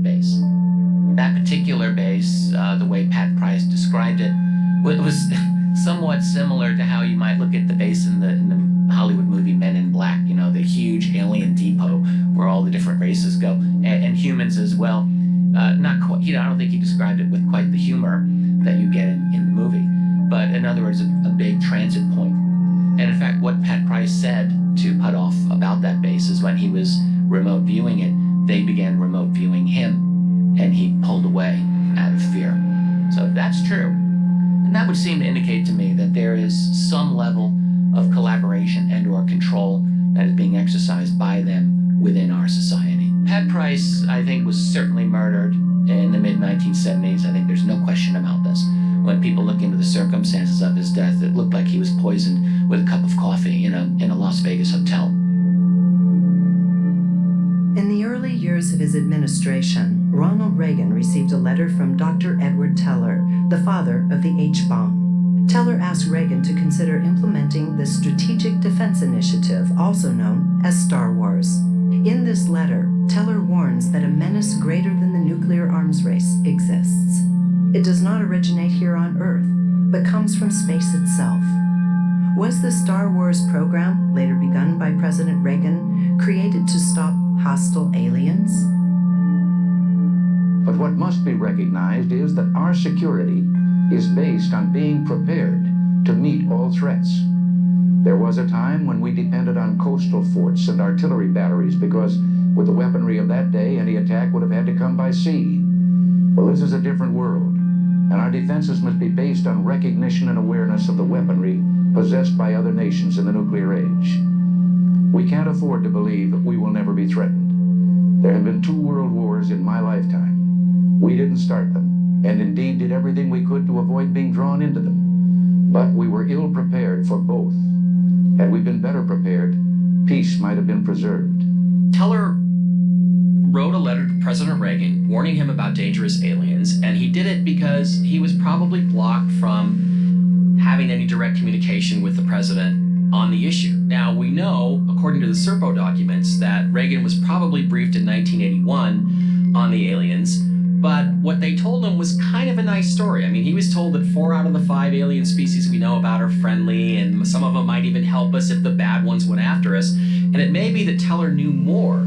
base. That particular base, the way Pat Price described it, was somewhat similar to how you might look at the base in the Hollywood movie Men in Black, you know, the huge alien depot where all the different races go, and humans as well. Not quite, you know, I don't think he described it with quite the humor that you get in the movie, but in other words, a big transit point. And in fact, what Pat Price said to Puthoff about that base is when he was remote viewing it, they began remote viewing him, and he pulled away out of fear. So that's true. And that would seem to indicate to me that there is some level of collaboration and or control that is being exercised by them within our society. Pat Price, I think, was certainly murdered in the mid-1970s. I think there's no question about this. When people look into the circumstances of his death, it looked like he was poisoned with a cup of coffee in a Las Vegas hotel. In the early years of his administration, Ronald Reagan received a letter from Dr. Edward Teller, the father of the H-bomb. Teller asked Reagan to consider implementing the Strategic Defense Initiative, also known as Star Wars. In this letter, Teller warns that a menace greater than the nuclear arms race exists. It does not originate here on Earth, but comes from space itself. Was the Star Wars program, later begun by President Reagan, created to stop hostile aliens? But what must be recognized is that our security is based on being prepared to meet all threats. There was a time when we depended on coastal forts and artillery batteries because with the weaponry of that day, any attack would have had to come by sea. Well, this is a different world, and our defenses must be based on recognition and awareness of the weaponry possessed by other nations in the nuclear age. We can't afford to believe that we will never be threatened. There have been 2 world wars in my lifetime. We didn't start them, and indeed did everything we could to avoid being drawn into them. But we were ill prepared for both. Had we been better prepared, peace might have been preserved. Teller wrote a letter to President Reagan warning him about dangerous aliens, and he did it because he was probably blocked from having any direct communication with the president on the issue. Now, we know, according to the Serpo documents, that Reagan was probably briefed in 1981 on the aliens, but what they told him was kind of a nice story. I mean, he was told that 4 out of the 5 alien species we know about are friendly, and some of them might even help us if the bad ones went after us. And it may be that Teller knew more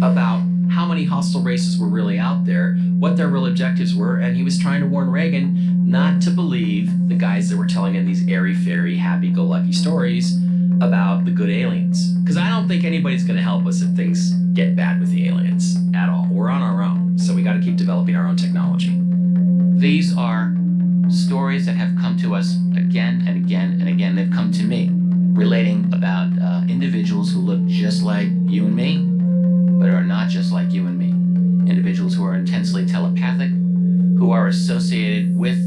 about how many hostile races were really out there, what their real objectives were, and he was trying to warn Reagan not to believe the guys that were telling him these airy-fairy, happy-go-lucky stories about the good aliens. Because I don't think anybody's going to help us if things get bad with the aliens at all. We're on our own, so we got to keep developing our own technology. These are stories that have come to us again and again and again. They've come to me, relating about individuals who look just like you and me, but are not just like you and me. Individuals who are intensely telepathic, who are associated with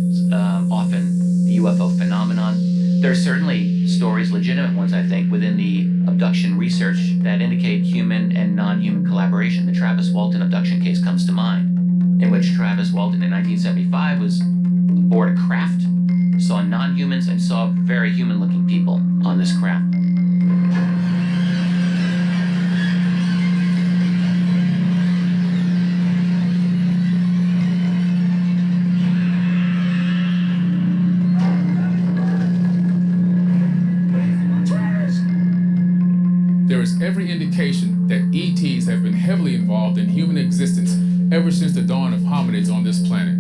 often the UFO phenomenon. There are certainly stories, legitimate ones, I think, within the abduction research that indicate human and non-human collaboration. The Travis Walton abduction case comes to mind, in which Travis Walton in 1975 was aboard a craft, saw non-humans and saw very human-looking people on this craft. There is every indication that ETs have been heavily involved in human existence ever since the dawn of hominids on this planet.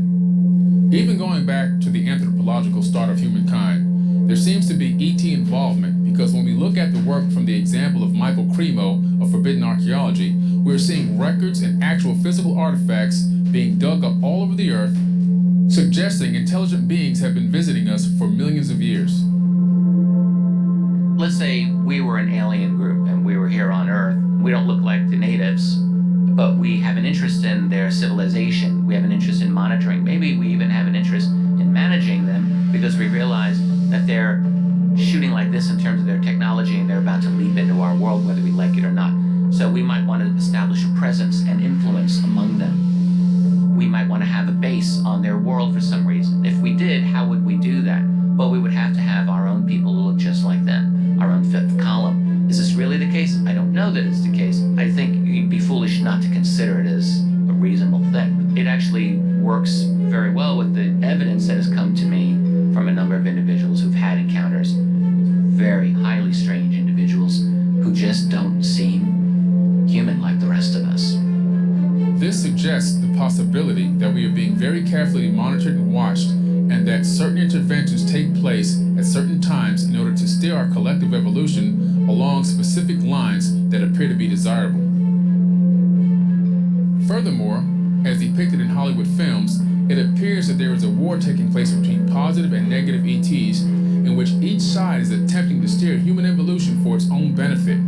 Even going back to the anthropological start of humankind, there seems to be ET involvement because when we look at the work from the example of Michael Cremo of Forbidden Archaeology, we're seeing records and actual physical artifacts being dug up all over the Earth, suggesting intelligent beings have been visiting us for millions of years. Let's say we were an alien group and we were here on Earth. We don't look like the natives, but we have an interest in their civilization. We have an interest in monitoring. Maybe we even have an interest in managing them because we realize that they're shooting like this in terms of their technology and they're about to leap into our world whether we like it or not. So we might want to establish a presence and influence among them. We might want to have a base on their world for some reason. If we did, how would we do that? Well, we would have to have our own people who look just like them, our own fifth column. Is this really the case? I don't know that it's the case. I think you'd be foolish not to consider it as a reasonable thing. it actually works very well with the evidence that has come to me from a number of individuals who've had encounters, very highly strange individuals who just don't seem human like the rest of us. This suggests the possibility that we are being very carefully monitored and watched, and that certain interventions take place at certain times in order to steer our collective evolution along specific lines that appear to be desirable. Furthermore, as depicted in Hollywood films, it appears that there is a war taking place between positive and negative ETs, in which each side is attempting to steer human evolution for its own benefit.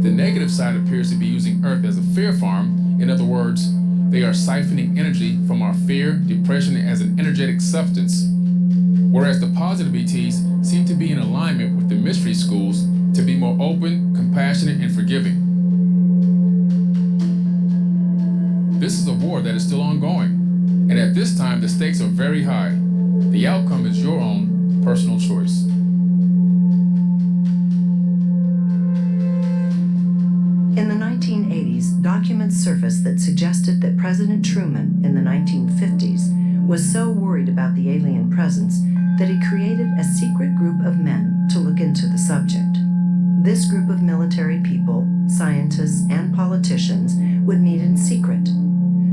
The negative side appears to be using Earth as a fear farm. In other words, they are siphoning energy from our fear, depression as an energetic substance. Whereas the positive ETs seem to be in alignment with the mystery schools to be more open, compassionate, and forgiving. This is a war that is still ongoing, and at this time the stakes are very high. The outcome is your own personal choice. In the 1980s, documents surfaced that suggested that President Truman in the 1950s was so worried about the alien presence that he created a secret group of men to look into the subject. This group of military people, scientists, and politicians would meet in secret.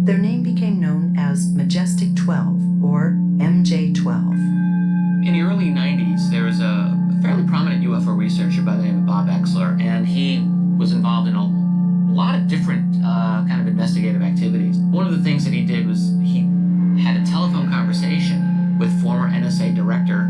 Their name became known as Majestic 12, or MJ-12. In the early 90s, there was a fairly prominent UFO researcher by the name of Bob Exler, and he was involved in a lot of different kind of investigative activities. One of the things that he did was he had a telephone conversation with former NSA director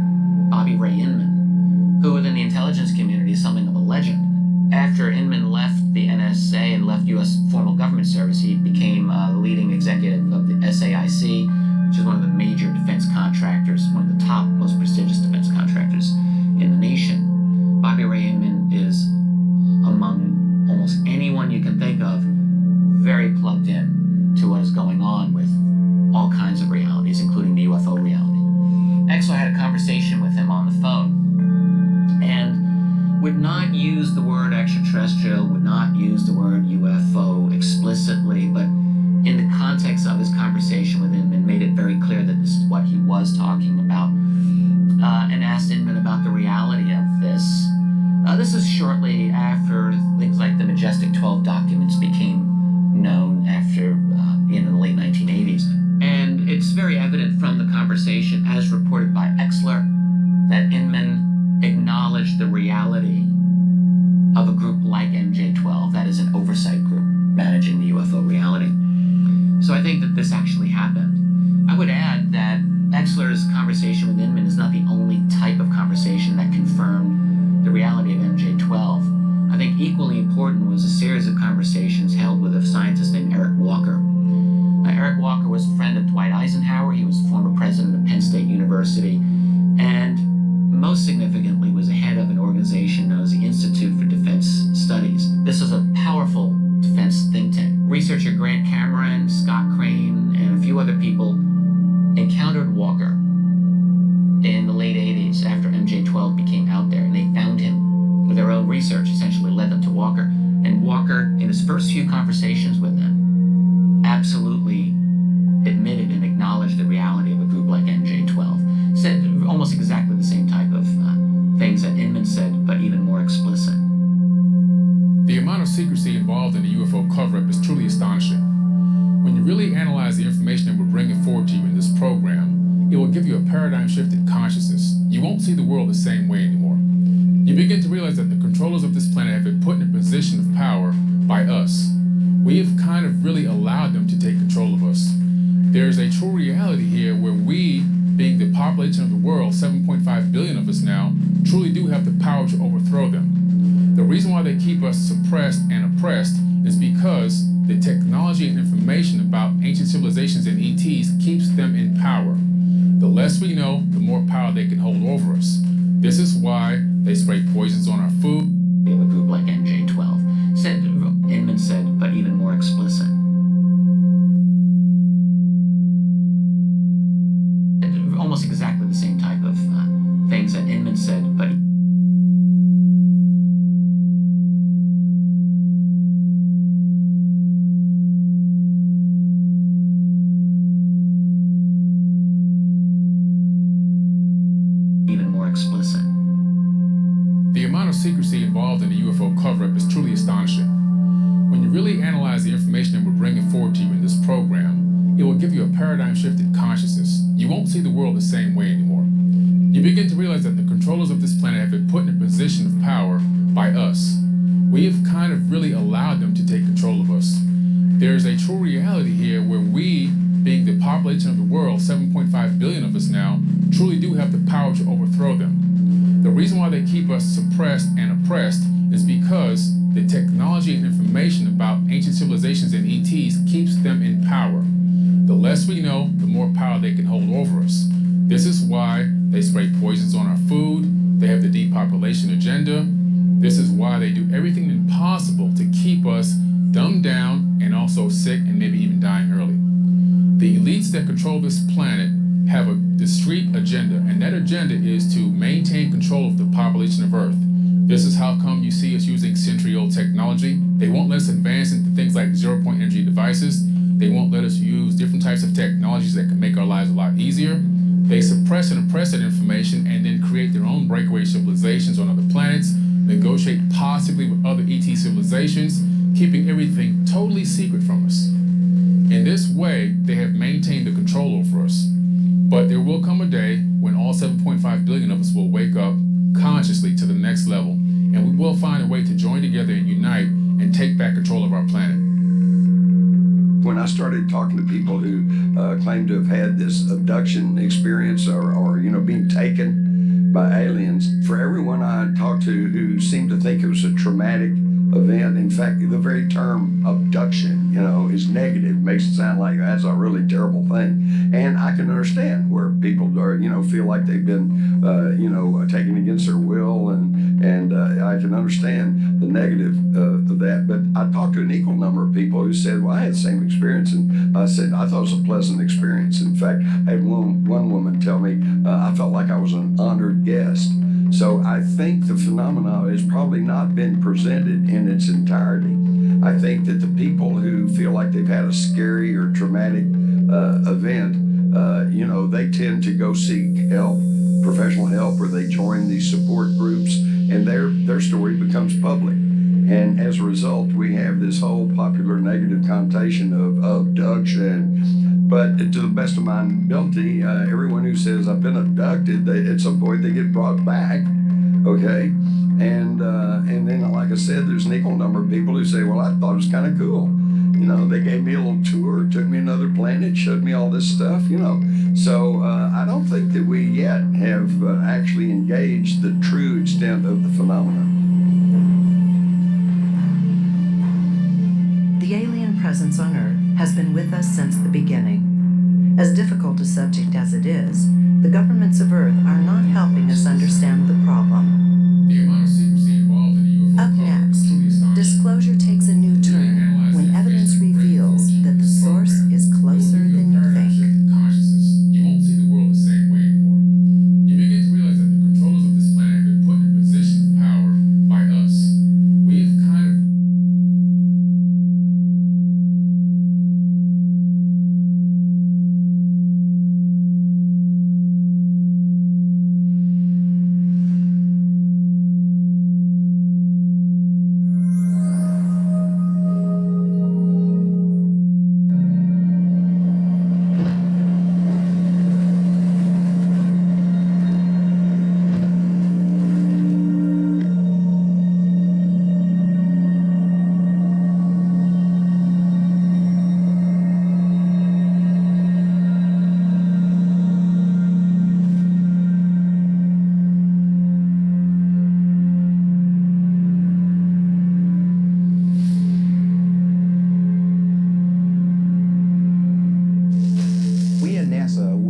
Bobby Ray Inman, who within the intelligence community is something of a legend. After Inman left the NSA and left U.S. formal government service, he became the leading executive of the SAIC, which is one of the major defense contractors, one of the top, most prestigious defense contractors in the nation. Bobby Ray Inman is, among almost anyone you can think of, very plugged in to what is going on with all kinds of realities, including the UFO reality. Exler had a conversation with him on the phone and would not use the word extraterrestrial, would not use the word UFO explicitly, but in the context of his conversation with Inman made it very clear that this is what he was talking about, and asked Inman about the reality of this. This is shortly after things like the Majestic 12 documents became known after, in the late 1980s. And it's very evident from the conversation, as reported by Exler, that Inman acknowledged the reality of a group like MJ-12, that is an oversight group managing the UFO reality. So I think that this actually happened. I would add that Exler's conversation with Inman is not the only type of conversation that confirmed the reality of MJ-12. I think equally important was a series of conversations held with a scientist named Eric Walker. Eric Walker was a friend of Dwight Eisenhower. He was the former president of Penn State University, and most significantly was the head of an organization known as the Institute for Defense Studies. This was a powerful defense think tank. Researcher Grant Cameron, Scott Crane, and a few other people encountered Walker in the late 80s after MJ-12 became out there, and they found him with their own research, essentially led them to Walker. And Walker, in his first few conversations with them, absolutely admitted and acknowledged the reality of a group like MJ-12. Said almost exactly the same type of things that Inman said, but even more explicit. The amount of secrecy involved in the UFO cover-up is truly astonishing. When you really analyze the information that we're bringing forward to you in this program, it will give you a paradigm shift in consciousness. You won't see the world the same way anymore. You begin to realize that the controllers of this planet have been put in a position of power by us. We have kind of really allowed them to take control of us. There is a true reality here where we, being the population of the world, 7.5 billion of us now, truly do have the power to overthrow them. The reason why they keep us suppressed and oppressed is because the technology and information about ancient civilizations and ETs keeps them in power. The less we know, the more power they can hold over us. This is why they spray poisons on our food. We have a group like MJ-12. Inman said, but even more explicit. Almost exactly the same type of things that Inman said, but even more explicit. The amount of secrecy involved in the UFO cover-up is truly astonishing. When you really analyze the information that we're bringing forward to you in this program, it will give you a paradigm shift in consciousness. You won't see the world the same way anymore. You begin to realize that the controllers of this planet have been put in a position of power by us. We have kind of really allowed them to take control of us. There's a true reality here where we, being the population of the world, 7.5 billion of us now, truly do have the power to overthrow them. The reason why they keep us suppressed and oppressed is because the technology and information about ancient civilizations and ETs keeps them in power. The less we know, the more power they can hold over us. This is why they spray poisons on our food, they have the depopulation agenda. This is why they do everything possible to keep us dumbed down and also sick and maybe even dying early. The elites that control this planet have a discrete agenda, and that agenda is to maintain control of the population of Earth. This is how come you see us using century-old technology. They won't let us advance into things like zero-point energy devices. They won't let us use different types of technologies that can make our lives a lot easier. They suppress and oppress that information and then create their own breakaway civilizations on other planets, negotiate possibly with other ET civilizations, keeping everything totally secret from us. In this way, they have maintained the control over us. But there will come a day when all 7.5 billion of us will wake up consciously to the next level, and we will find a way to join together and unite and take back control of our planet. When I started talking to people who claimed to have had this abduction experience or being taken by aliens, for everyone I talked to who seemed to think it was a traumatic event, in fact, the very term abduction, is negative, makes it sound like that's a really terrible thing. And I can understand where people are, feel like they've been, taken against their will, and I can understand the negative of that. But I talked to an equal number of people who said, well, I had the same experience, and I said, I thought it was a pleasant experience. In fact, I had one woman tell me, I felt like I was an honored guest. So I think the phenomena has probably not been presented in its entirety. I think that the people who feel like they've had a scary or traumatic event, they tend to go seek help, professional help, or they join these support groups, and their story becomes public. And as a result, we have this whole popular negative connotation of abduction. But to the best of my ability, everyone who says I've been abducted, at some point they get brought back, okay? And then, like I said, there's an equal number of people who say, well, I thought it was kind of cool. They gave me a little tour, took me to another planet, showed me all this stuff, So I don't think that we yet have actually engaged the true extent of the phenomenon. The alien presence on Earth has been with us since the beginning. As difficult a subject as it is, the governments of Earth are not helping us understand the problem. The amount of secrecy involved in the UFO Up cover-up next, is truly astonishing. disclosure takes a new turn when evidence reveals that the source is closer than you think. Consciousness. You won't see the world the same way anymore. You begin to realize that the controllers of this planet have been put in a position of power by us. We've kind of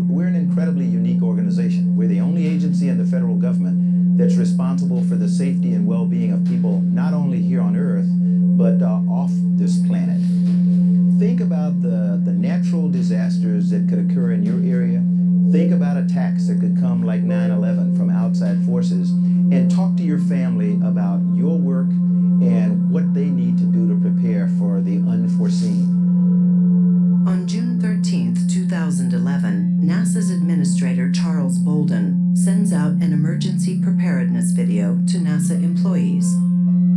We're an incredibly unique organization. We're the only agency in the federal government that's responsible for the safety and well-being of people not only here on Earth, but off this planet. Think about the natural disasters that could occur in your area. Think about attacks that could come like 9/11 from outside forces, and talk to your family about your work and what they need to do to prepare for the unforeseen. On June 13, 2011, NASA's administrator Charles Bolden sends out an an emergency preparedness video to NASA employees.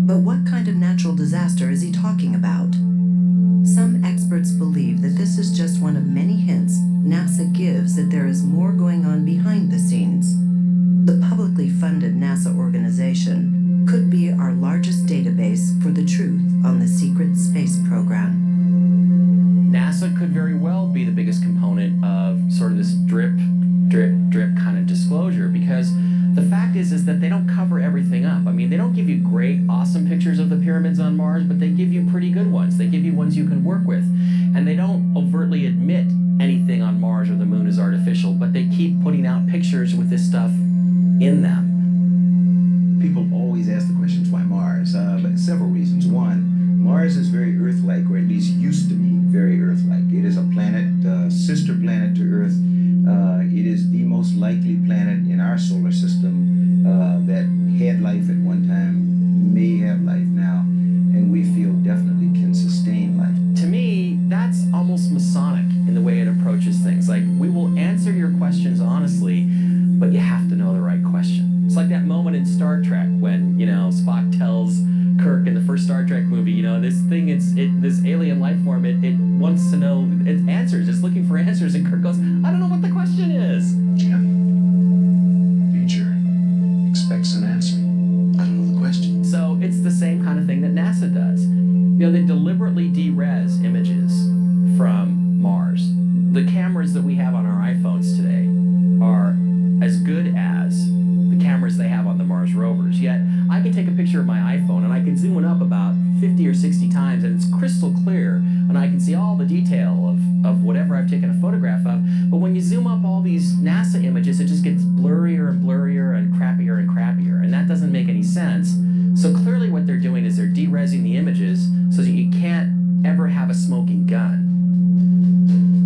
But what kind of natural disaster is he talking about? Some experts believe that this is just one of many hints NASA gives that there is more going on behind the scenes. The publicly funded NASA organization could be our largest database for the truth on the secret space program. NASA could very well be the biggest component of sort of this drip kind of disclosure, because the fact is that they don't cover everything up. I mean, they don't give you great, awesome pictures of the pyramids on Mars, but they give you pretty good ones. They give you ones you can work with. And they don't overtly admit anything on Mars or the moon is artificial, but they keep putting out pictures with this stuff in them. People always ask the questions, why Mars? Several reasons. One, Mars is very Earth-like, or at least used to be very Earth-like. It is a planet, sister planet to Earth. It is the most likely planet in our solar system that had life at one time, may have life now, and we feel definitely can sustain life. To me, that's almost Masonic in the way it approaches things. Like, we will answer your questions honestly, but you have to know the right question. It's like that moment in Star Trek when, Spock tells Kirk in the first Star Trek movie, this thing, this alien life form, it wants to know its answers. It's looking for answers, and Kirk goes, I don't know what the question is. Yeah. Future expects an answer. I don't know the question. So it's the same kind of thing that NASA does. They deliberately de-res images from Mars. The cameras that we have on our iPhones today are as good as the cameras they have on the Mars rovers. Yet I can take a picture of my iPhone and I can zoom it up about 50 or 60 times and it's crystal clear and I can see all the detail of whatever I've taken a photograph of. But when you zoom up all these NASA images, it just gets blurrier and blurrier and crappier, and that doesn't make any sense. So clearly what they're doing is they're de-resing the images so that you can't ever have a smoking gun.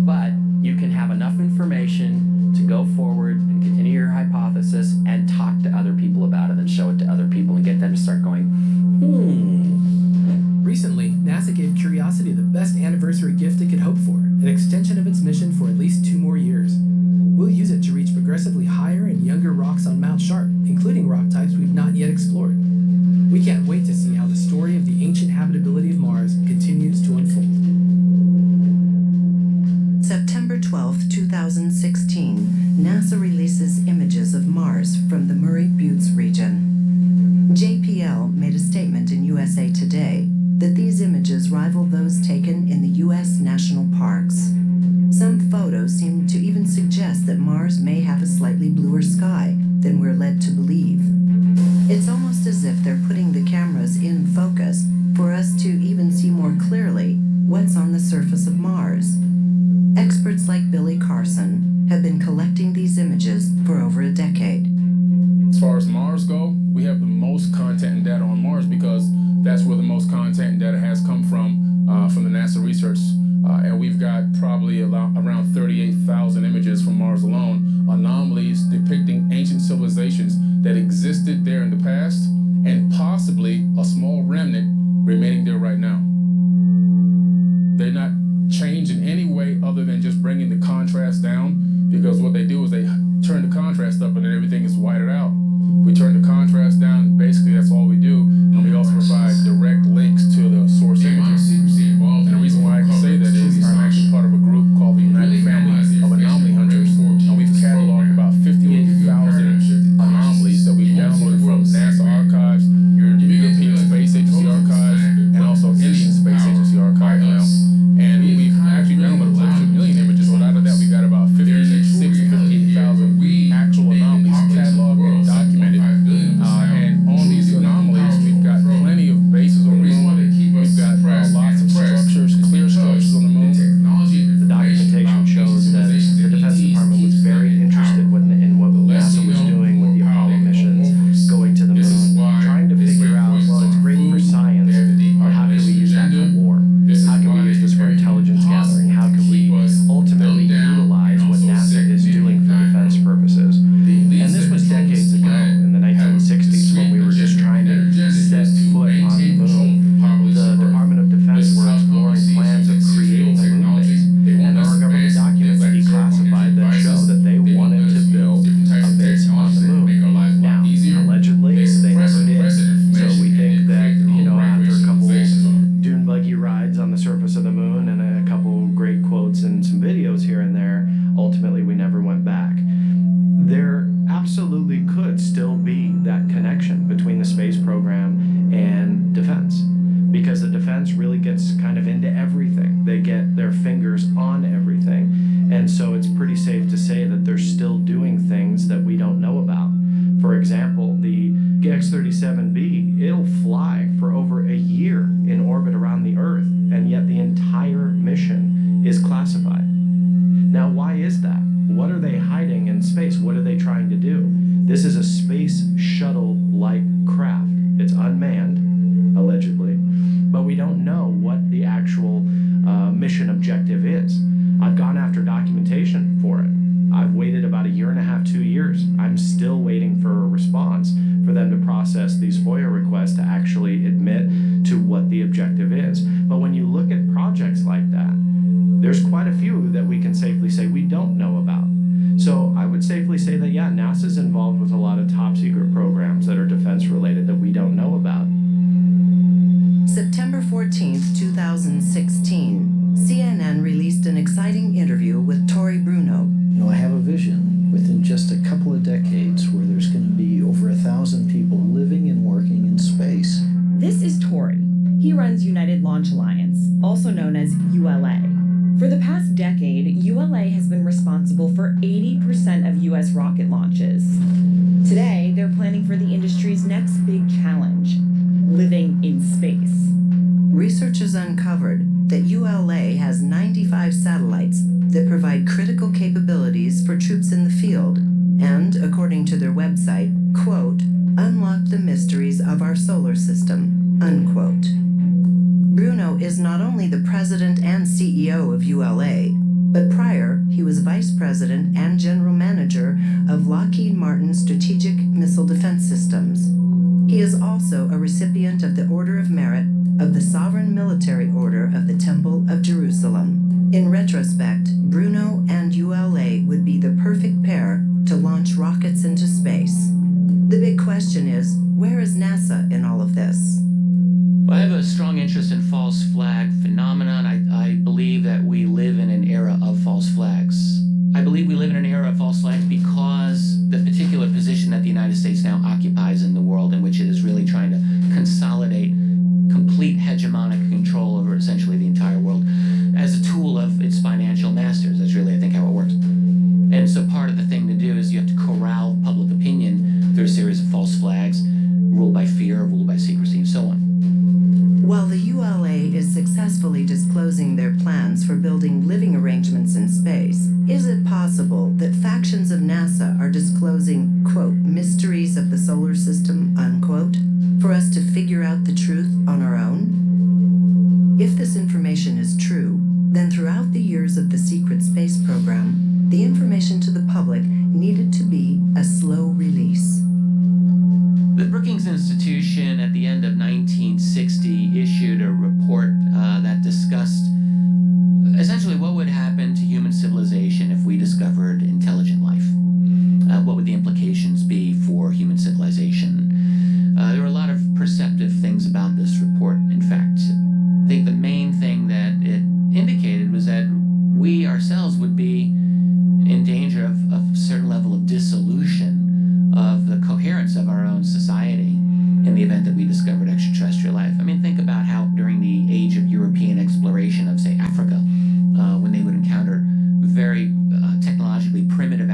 But you can have enough information to go forward and continue your hypothesis and talk to other people about it and show it to other people and get them to start going, Recently, NASA gave Curiosity the best anniversary gift it could hope for, an extension of its mission for at least 2 more years. We'll use it to reach progressively higher and younger rocks on Mount Sharp, including rock types we've not yet explored. We can't wait to see how the story of the ancient habitability of Mars continues to unfold. September 12, 2016, NASA releases images of Mars from the Murray Buttes region. JPL made a statement in USA Today that these images rival those taken in the U.S. national parks. Some photos seem to even suggest that Mars may have a slightly bluer sky than we're led to believe. It's almost as if they're putting the cameras in focus for us to even see more clearly what's on the surface of Mars. Experts like Billy Carson have been collecting these images for over a decade. As far as Mars go, we have the most content and data on Mars because that's where the most content and data has come from the NASA research. And we've got probably around 38,000 images from Mars alone, anomalies depicting ancient civilizations that existed there in the past and possibly a small remnant remaining there right now. They're not changed in any way other than just bringing the contrast down, because what they do is they turn the contrast up and then everything is whited out. We turn the contrast down, basically that's all we do, and we also provide direct links to the source images. And the reason why I can say that is I'm actually part of a group called the United Family of Anomaly Hunters, and we've cataloged about 58,000 anomalies that we've downloaded from NASA archives, European Space Agency archives, and also Indian Space Agency archive now. And we've actually downloaded close to 1 million images, but out of that we got about 56,000 to 58,000 actual anomalies cataloged ultimately we never went back. There absolutely could still be that connection between the space program and defense, because the defense really gets kind of into everything. They get their fingers on everything. And so it's pretty safe to say that they're still doing things that we don't know about. For example, the X-37B, it'll fly for over a year in orbit around the Earth, and yet the entire mission is classified. Now, why is that? What are they hiding in space? What are they trying to do? This is a space shuttle-like craft. It's unmanned, allegedly, but we don't know what the actual mission objective is. I've gone after documentation for it. I've waited about 1.5 years, 2 years. I'm still waiting for a response for them to process these FOIA requests to actually admit to what the objective is. But when you look at projects like that, there's quite a few that we can safely say we don't know about. So I would safely say that, yeah, NASA's involved with a lot of top secret programs that are defense related that we don't know about. September 14th, 2016, CNN released an exciting interview with Tori Bruno. You know, I have a vision within just a couple of decades where there's going to be over 1,000 people living and working in space. This is Tori. He runs United Launch Alliance, also known as ULA. For the past decade, ULA has been responsible for 80% of U.S. rocket launches. Today, they're planning for the industry's next big challenge, living in space. Researchers uncovered that ULA has 95 satellites that provide critical capabilities for troops in the field and, according to their website, quote, unlock the mysteries of our solar system, unquote. Bruno is not only the president and CEO of ULA, but prior, he was vice president and general manager of Lockheed Martin Strategic Missile Defense Systems. He is also a recipient of the Order of Merit of the Sovereign Military Order of the Temple of Jerusalem. In retrospect, Bruno and ULA would be the perfect pair to launch rockets into space. The big question is, where is NASA in all of this? Well, I have a strong interest in false flag phenomenon. I believe that we live in an era of false flags. I believe we live in an era of false flags because the particular position that the United States now occupies in the world, in which it is really trying to consolidate complete hegemonic control over essentially the entire world as a tool of its financial masters. That's really, I think, how it works. And so part of the thing to do is you have to corral public opinion through a series of false flags, ruled by fear, ruled by secrecy, and so on. While the ULA is successfully disclosing their plans for building living arrangements in space, is it possible that factions of NASA are disclosing, quote, mysteries of the solar system, unquote, for us to figure out the truth on our own? If this information is true, then throughout the years of the secret space program, the information to the public needed to be a slow release. The Brookings Institution at the end of 1960 issued a report that discussed essentially what would happen to human civilization if we discovered intelligent life. What would the implications be for human civilization? There were a lot of perceptive things about this report, in fact. I think the main thing that it indicated was that we ourselves would be in danger of a certain level of dissolution of the coherence of our own society in the event that we discovered extraterrestrial life. I mean, think about how during the age of European exploration of, say, Africa, when they would encounter very technologically primitive